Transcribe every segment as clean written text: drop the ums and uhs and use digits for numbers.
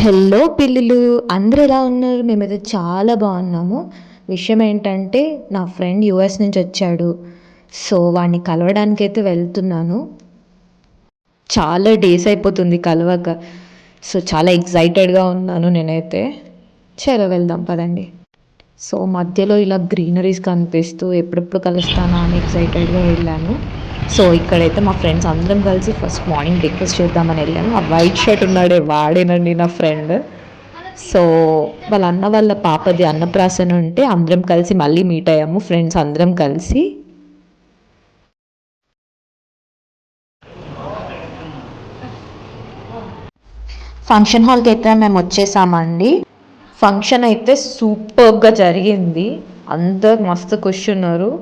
Hello పిల్లులు, అందరూ ఎలా ఉన్నారు? మేమైతే చాలా బాగున్నాము. విషయం ఏంటంటే నా ఫ్రెండ్ యూఎస్ నుంచి వచ్చాడు. సో వాడిని కలవడానికైతే వెళ్తున్నాను. చాలా డేస్ అయిపోతుంది కలవక. సో చాలా ఎక్సైటెడ్గా ఉన్నాను నేనైతే. చలో వెళ్దాం పదండి. సో మధ్యలో ఇలా గ్రీనరీస్ కనిపిస్తూ ఎప్పుడెప్పుడు కలుస్తానా అని ఎక్సైటెడ్గా వెళ్ళాను. సో ఇక్కడైతే మా ఫ్రెండ్స్ అందరం కలిసి ఫస్ట్ మార్నింగ్ బ్రేక్ఫాస్ట్ చేద్దామని వెళ్ళాను. ఆ వైట్ షర్ట్ ఉన్నాడే వాడేనండి నా ఫ్రెండ్. సో వాళ్ళ అన్న వాళ్ళ పాపది అన్నప్రాసన ఉంటే అందరం కలిసి మళ్ళీ మీట్ అయ్యాము ఫ్రెండ్స్ అందరం కలిసి. ఫంక్షన్ హాల్కి అయితే మేము వచ్చేసామండి. ఫంక్షన్ అయితే సూపర్గా జరిగింది. అందరు మస్తు కూర్చున్నారు.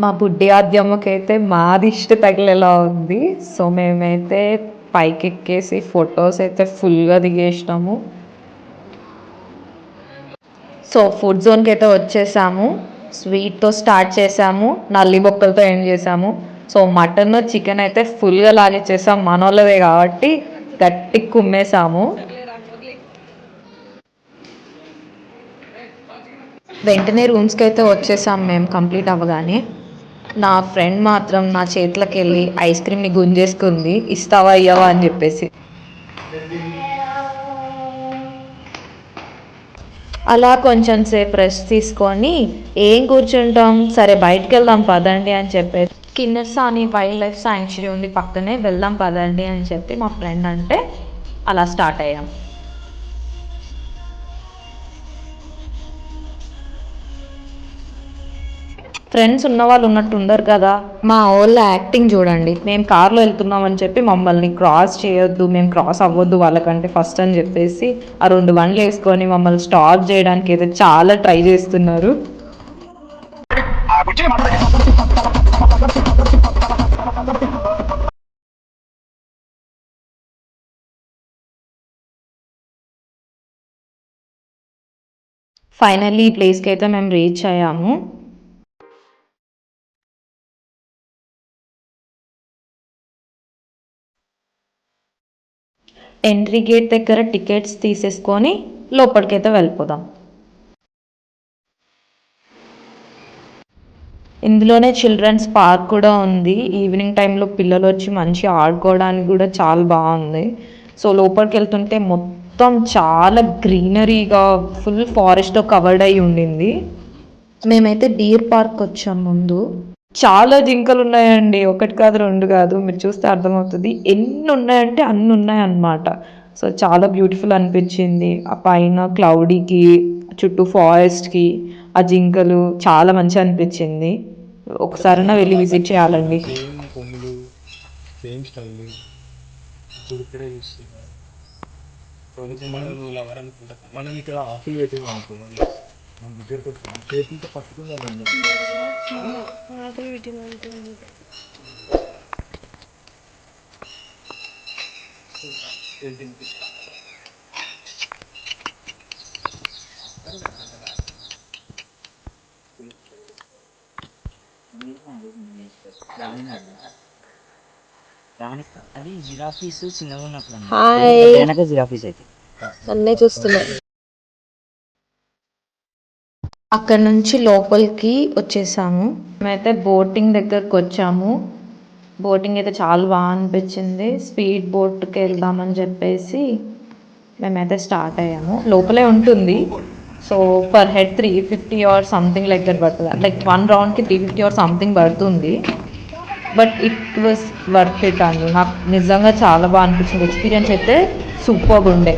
మా బుడ్డి ఆద్యమ్మకైతే మా దిష్టి తగిలేలా ఉంది. సో మేమైతే పైకి ఎక్కేసి ఫొటోస్ అయితే ఫుల్గా దిగేసినాము. సో ఫుడ్ జోన్కి అయితే వచ్చేసాము. స్వీట్తో స్టార్ట్ చేసాము, నల్లి బొక్కలతో ఎండ్ చేసాము. సో మటన్ చికెన్ అయితే ఫుల్గా లాగేసేసాము, మనోళ్ళవే కాబట్టి గట్టి కుమ్మేసాము. వెంటనే రూమ్స్కి అయితే వచ్చేసాం మేము కంప్లీట్ అవ్వగానే. నా ఫ్రెండ్ మాత్రం నా చేతులకి వెళ్ళి ఐస్ క్రీమ్ని గుంజేసుకుంది, ఇస్తావా ఇయ్యవా అని చెప్పేసి. అలా కొంచెం సేపు రెస్ట్ తీసుకొని ఏం కూర్చుంటాం, సరే బయటకు వెళ్దాం పదండి అని చెప్పేసి కిన్నెరసాని వైల్డ్ లైఫ్ శాంక్చురీ ఉంది పక్కనే, వెళ్దాం పదండి అని చెప్పి మా ఫ్రెండ్ అంటే అలా స్టార్ట్ అయ్యాం. ఫ్రెండ్స్ ఉన్న వాళ్ళు ఉన్నట్టు ఉండరు కదా. మా వాళ్ళ యాక్టింగ్ చూడండి. మేము కార్లో వెళ్తున్నాం అని చెప్పి మమ్మల్ని క్రాస్ చేయొద్దు, మేము క్రాస్ అవ్వద్దు వాళ్ళకంటే ఫస్ట్ అని చెప్పేసి ఆ 2 బండ్లు వేసుకొని మమ్మల్ని స్టాప్ చేయడానికి అయితే చాలా ట్రై చేస్తున్నారు. ఫైనల్లీ ఈ ప్లేస్కి అయితే మేము రీచ్ అయ్యాము. ఎంట్రీ గేట్ దగ్గర టికెట్స్ తీసేసుకొని లోపలికైతే వెళ్ళిపోదాం. ఇందులోనే చిల్డ్రన్స్ పార్క్ కూడా ఉంది. ఈవినింగ్ టైంలో పిల్లలు వచ్చి మంచిగా ఆడుకోవడానికి కూడా చాలా బాగుంది. సో లోపలికి వెళ్తుంటే మొత్తం చాలా గ్రీనరీగా ఫుల్ ఫారెస్ట్తో కవర్డ్ అయి ఉండింది. మేమైతే డీర్ పార్క్ వచ్చాం ముందు. చాలా జింకలు ఉన్నాయండి, ఒకటి కాదు రెండు కాదు, మీరు చూస్తే అర్థమవుతుంది. ఎన్ని ఉన్నాయంటే అన్ని ఉన్నాయన్నమాట. సో చాలా బ్యూటిఫుల్ అనిపించింది. ఆ పైన క్లౌడీకి చుట్టూ ఫారెస్ట్కి ఆ జింకలు చాలా మంచిగా అనిపించింది. ఒకసారైనా వెళ్ళి విజిట్ చేయాలండి. మనం ఇక్కడ ఆఫీలు పెట్టింది అనుకున్నాం. చేతులతో పట్టుకుందాం. అది జిరాఫీస్ చిన్నగా ఉన్నప్పుడు జిరాఫీస్ అయితే అన్నీ చూస్తున్నా. అక్కడ నుంచి లోపలికి వచ్చేసాము. మేమైతే బోటింగ్ దగ్గరకు వచ్చాము. బోటింగ్ అయితే చాలా బాగా అనిపించింది. స్పీడ్ బోట్కి వెళ్దామని చెప్పేసి మేమైతే స్టార్ట్ అయ్యాము. లోపలే ఉంటుంది. So per head 350 or something like that పడుతుంది. లైక్ 1 రౌండ్కి 350 ఆర్ సంథింగ్ పడుతుంది. But it was worth it అండి. నాకు నిజంగా చాలా బాగా అనిపించింది. ఎక్స్పీరియన్స్ అయితే సూపర్గా ఉండే.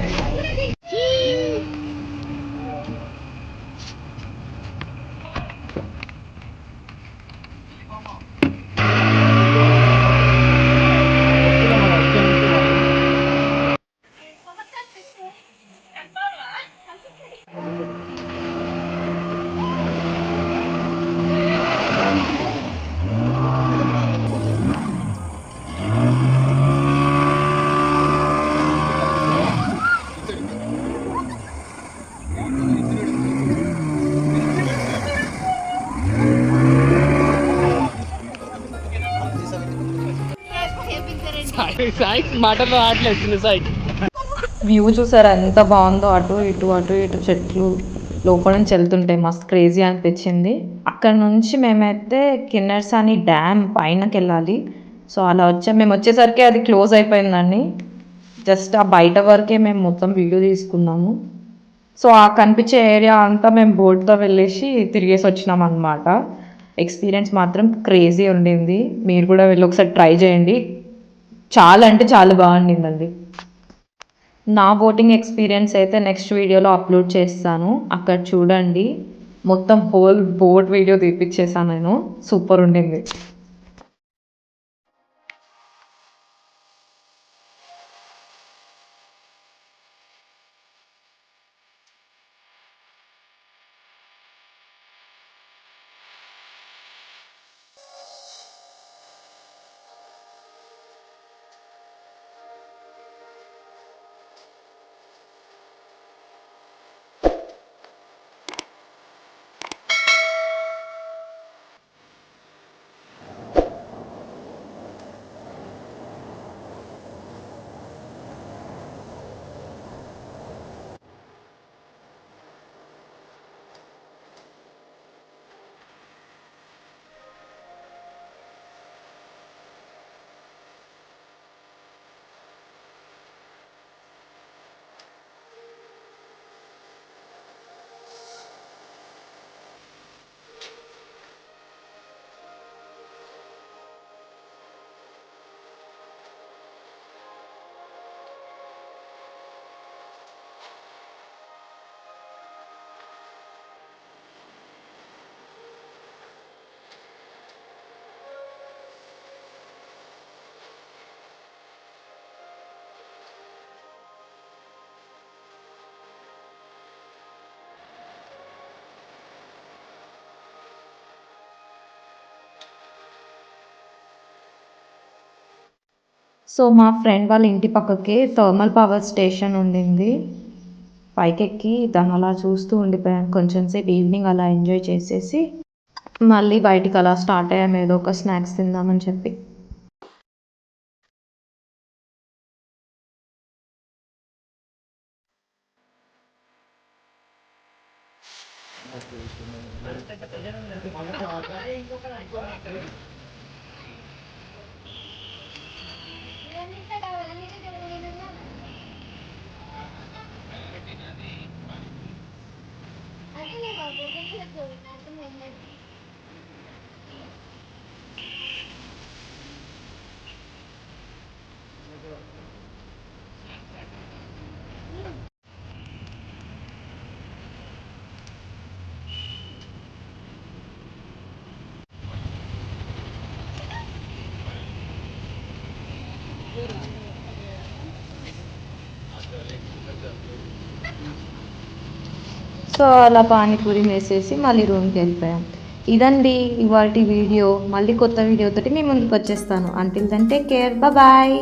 వ్యూ చూసారా ఎంత బాగుందో, అటు ఇటు చెట్లు లోపల నుంచి వెళ్తుంటాయి, మస్తు క్రేజీ అనిపించింది. అక్కడ నుంచి మేమైతే కిన్నెరసాని డ్యామ్ పైనకి వెళ్ళాలి. సో అలా మేము వచ్చేసరికి అది క్లోజ్ అయిపోయిందండి. జస్ట్ ఆ బయట వరకే మేము మొత్తం వీడియో తీసుకున్నాము. సో ఆ కనిపించే ఏరియా అంతా మేము బోట్తో వెళ్ళేసి తిరిగేసి వచ్చినాం అనమాట. ఎక్స్పీరియన్స్ మాత్రం క్రేజీ ఉండింది. మీరు కూడా వెళ్ళి ఒకసారి ట్రై చేయండి. చాలా అంటే చాలా బాగుండిందండి. నా బోటింగ్ ఎక్స్పీరియన్స్ అయితే నెక్స్ట్ వీడియోలో అప్లోడ్ చేస్తాను, అక్కడ చూడండి. మొత్తం హోల్ బోట్ వీడియో తీపిచ్చేసాను నేను. సూపర్ ఉండింది. సో మా ఫ్రెండ్ వాళ్ళ ఇంటి పక్కకే థర్మల్ పవర్ స్టేషన్ ఉండింది. పైకెక్కి దాన్ని అలా చూస్తూ ఉండిపోయాను కొంచెం సేపు. ఈవినింగ్ అలా ఎంజాయ్ చేసేసి మళ్ళీ బయటికి అలా స్టార్ట్ అయ్యాము, ఏదో ఒక స్నాక్స్ తిందామని చెప్పి. సో అలా పానీపూరి వేసేసి మళ్ళీ రూమ్కి వెళ్ళిపోయాం. ఇదండి ఇవాల్టి వీడియో. మళ్ళీ కొత్త వీడియోతోటి మీ ముందుకు వచ్చేస్తాను. Until then take care, bye.